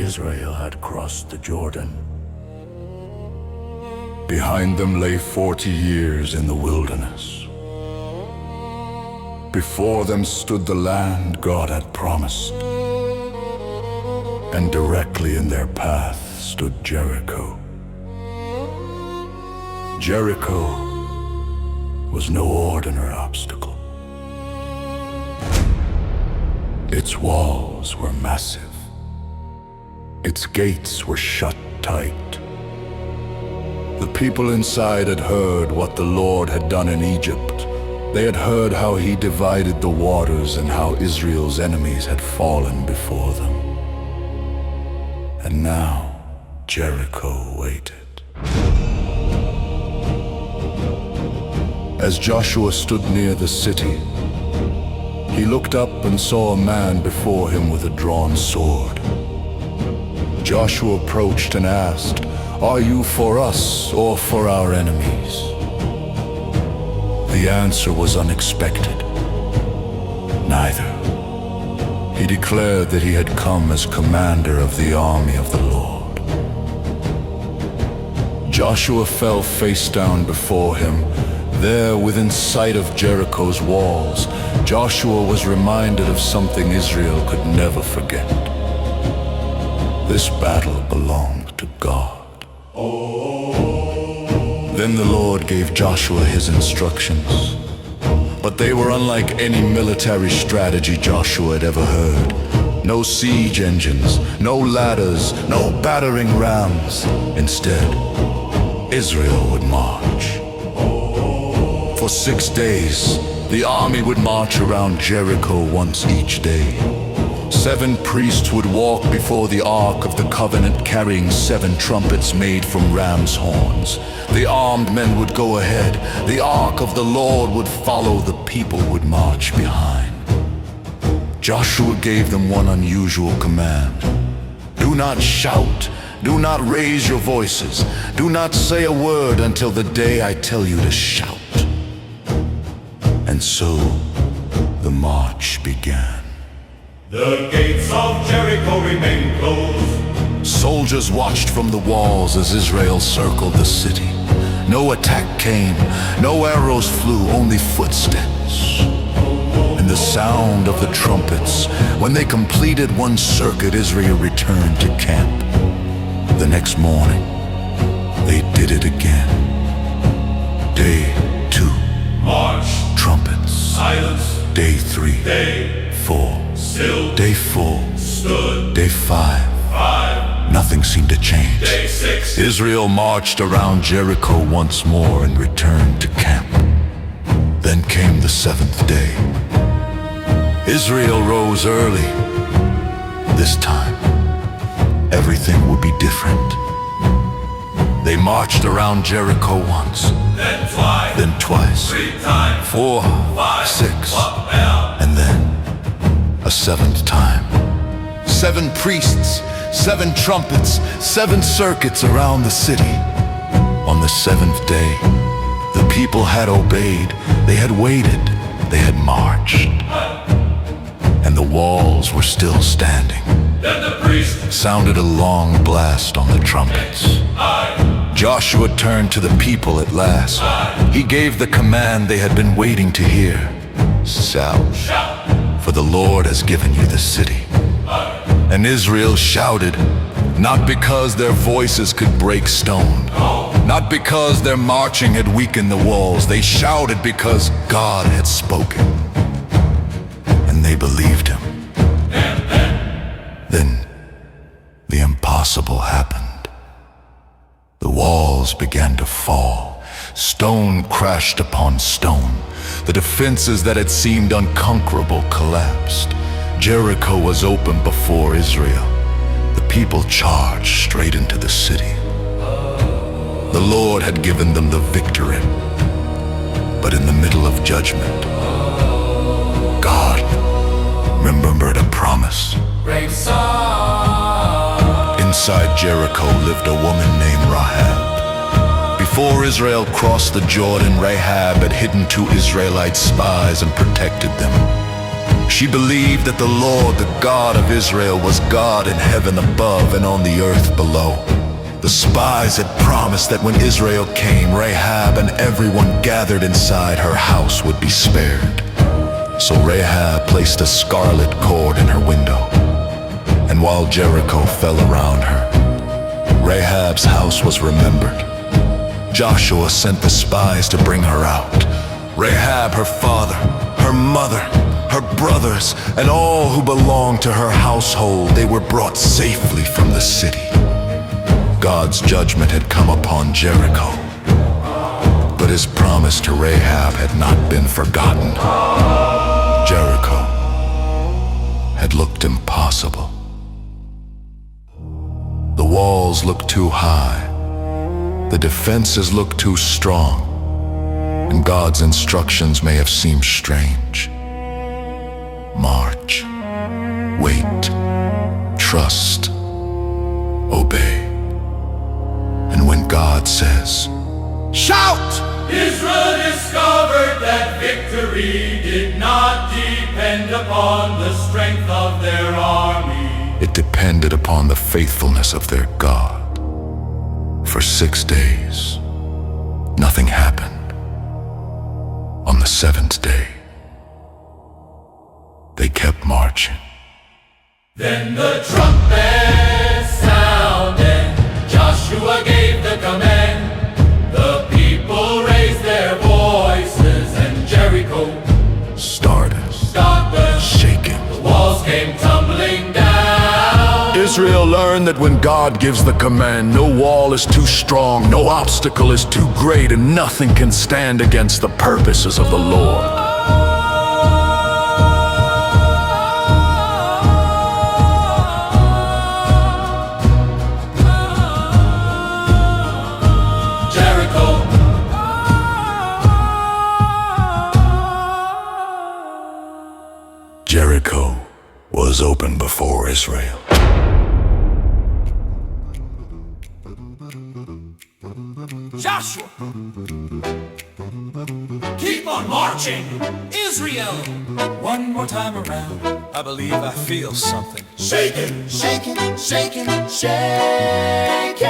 Israel had crossed the Jordan. Behind them lay 40 years in the wilderness. Before them stood the land God had promised. And directly in their path stood Jericho. Jericho was no ordinary obstacle. Its walls were massive. Its gates were shut tight. The people inside had heard what the Lord had done in Egypt. They had heard how he divided the waters and how Israel's enemies had fallen before them. And now Jericho waited. As Joshua stood near the city, he looked up and saw a man before him with a drawn sword. Joshua approached and asked, "Are you for us or for our enemies?" The answer was unexpected. Neither. He declared that he had come as commander of the army of the Lord. Joshua fell face down before him. There, within sight of Jericho's walls, Joshua was reminded of something Israel could never forget. This battle belonged to God. Then the Lord gave Joshua his instructions. But they were unlike any military strategy Joshua had ever heard. No siege engines, no ladders, no battering rams. Instead, Israel would march. For 6 days, the army would march around Jericho once each day. 7 priests would walk before the Ark of the Covenant carrying 7 trumpets made from ram's horns. The armed men would go ahead. The Ark of the Lord would follow. The people would march behind. Joshua gave them one unusual command. Do not shout. Do not raise your voices. Do not say a word until the day I tell you to shout. And so the march began. The gates of Jericho remain closed. Soldiers watched from the walls as Israel circled the city. No attack came, no arrows flew, only footsteps. And the sound of the trumpets. When they completed one circuit, Israel returned to camp. The next morning, they did it again. Day 2. March. Trumpets. Silence. Day 3. Day 4. Still. Day 4. Stood. Day 5. 5. Nothing seemed to change. Day 6. Israel marched around Jericho once more and returned to camp. Then came the 7th day. Israel rose early. This time, everything would be different. They marched around Jericho once. Then twice. Then twice. 3 times. 4, 5. 6. Up, down. And then a 7th time. 7 priests, 7 trumpets, 7 circuits around the city. On the 7th day, the people had obeyed. They had waited. They had marched. And the walls were still standing. Then the priest Sounded a long blast on the trumpets. Joshua turned to the people at last. He gave the command they had been waiting to hear. Shout, for the Lord has given you the city. And Israel shouted, not because their voices could break stone, not because their marching had weakened the walls. They shouted because God had spoken. And they believed him. Then the impossible happened. The walls began to fall. Stone crashed upon stone. The defenses that had seemed unconquerable collapsed. Jericho was open before Israel. The people charged straight into the city. The Lord had given them the victory. But in the middle of judgment, God remembered a promise. Inside Jericho lived a woman named Rahab. Before Israel crossed the Jordan, Rahab had hidden 2 Israelite spies and protected them. She believed that the Lord, the God of Israel, was God in heaven above and on the earth below. The spies had promised that when Israel came, Rahab and everyone gathered inside her house would be spared. So Rahab placed a scarlet cord in her window, and while Jericho fell around her, Rahab's house was remembered. Joshua sent the spies to bring her out. Rahab, her father, her mother, her brothers, and all who belonged to her household, they were brought safely from the city. God's judgment had come upon Jericho, but his promise to Rahab had not been forgotten. Jericho had looked impossible. The walls looked too high, the defenses looked too strong, and God's instructions may have seemed strange. March, wait, trust, obey. And when God says, shout! Israel discovered that victory did not depend upon the strength of their army. It depended upon the faithfulness of their God. For 6 days, nothing happened. On the 7th day, they kept marching. Then the trumpets sounded. Joshua gave the command. The people raised their voices, and Jericho started shaking. The walls came tumbling down. Israel learned that when God gives the command, no wall is too strong, no obstacle is too great, and nothing can stand against the purposes of the Lord. Jericho was open before Israel. Joshua! Keep on marching! Israel! One more time around. I believe I feel something. Shakin', Shaking, shaking, shaking.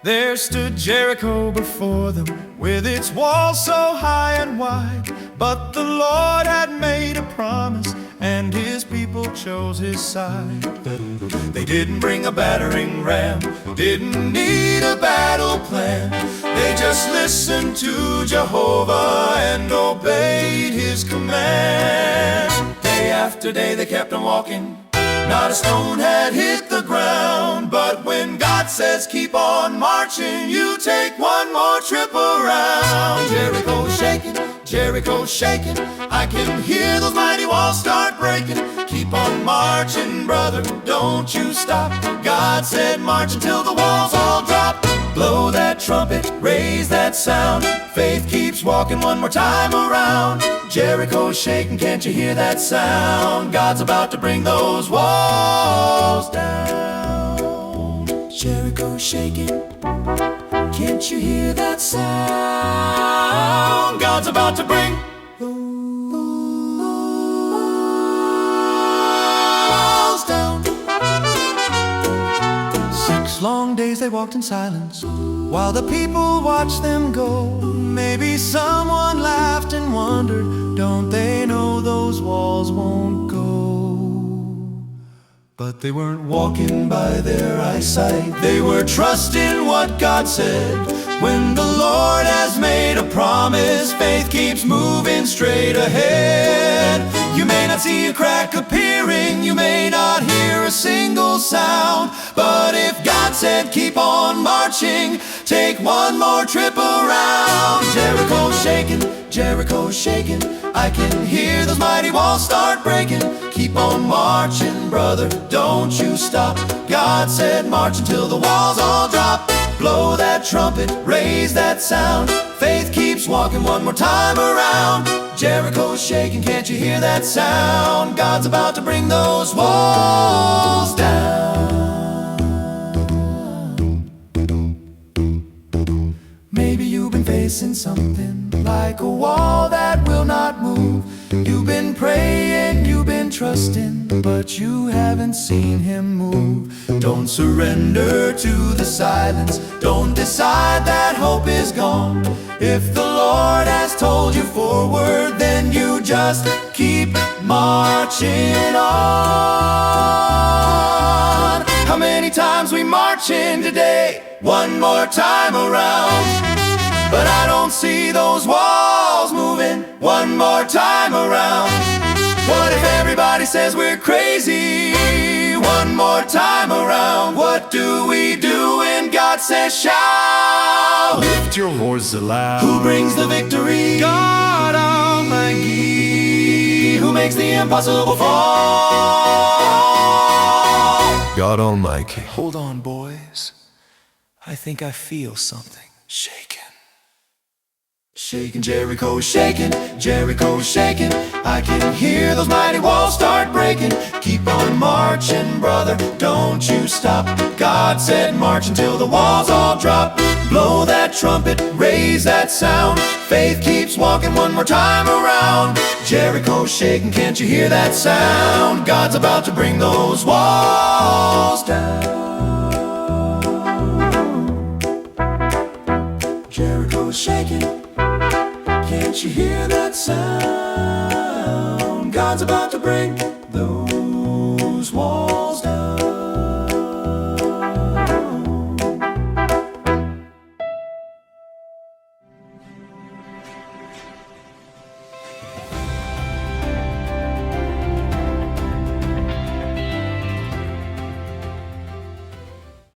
There stood Jericho before them, with its walls so high and wide. But the Lord had made a promise, and his people chose his side. They didn't bring a battering ram, didn't need a battle plan. They just listened to Jehovah and obeyed his command. Day after day they kept on walking, not a stone had hit the ground. But when God says keep on marching, you take one more trip around. Jericho's shaking, Jericho's shaking. I can hear those mighty walls start breaking. Keep on marching, brother, don't you stop. God said march until the walls all drop. Blow that trumpet, raise that sound. Faith keeps walking one more time around. Jericho's shaking, can't you hear that sound? God's about to bring those walls down. Jericho's shaking, can't you hear that sound? God's about to bring walls down. 6 long days they walked in silence, while the people watched them go. Maybe someone laughed and wondered, don't they know those walls won't go? But they weren't walking by their eyesight, they were trusting what God said. When the Lord has made a promise, faith keeps moving straight ahead. You may not see a crack appearing, you may not hear a single sound, but if God said keep on marching, take one more trip around. Jericho's shaking, Jericho's shaking. I can hear those mighty walls start breaking. Keep on marching, brother, don't you stop. God said march until the walls all drop. Blow that trumpet, raise that sound. Faith keeps walking one more time around. Jericho's shaking, can't you hear that sound? God's about to bring those walls down. Maybe you've been facing missing something, like a wall that will not move. You've been praying, you've been trusting, but you haven't seen him move. Don't surrender to the silence. Don't decide that hope is gone. If the Lord has told you forward, then you just keep marching on. How many times we march in today? One more time around. But I don't see those walls moving. One more time around. What if everybody says we're crazy? One more time around. What do we do when God says shout? Lift your voice aloud. Who brings the victory? God Almighty. Who makes the impossible fall? God Almighty. Hold on, boys. I think I feel something shaking. Shaking, Jericho, shaking, Jericho, shaking. I can hear those mighty walls start breaking. Keep on marching, brother, don't you stop. God said march until the walls all drop. Blow that trumpet, raise that sound. Faith keeps walking one more time around. Jericho shaking, can't you hear that sound? God's about to bring those walls down. Jericho shaking, can't you hear that sound? God's about to bring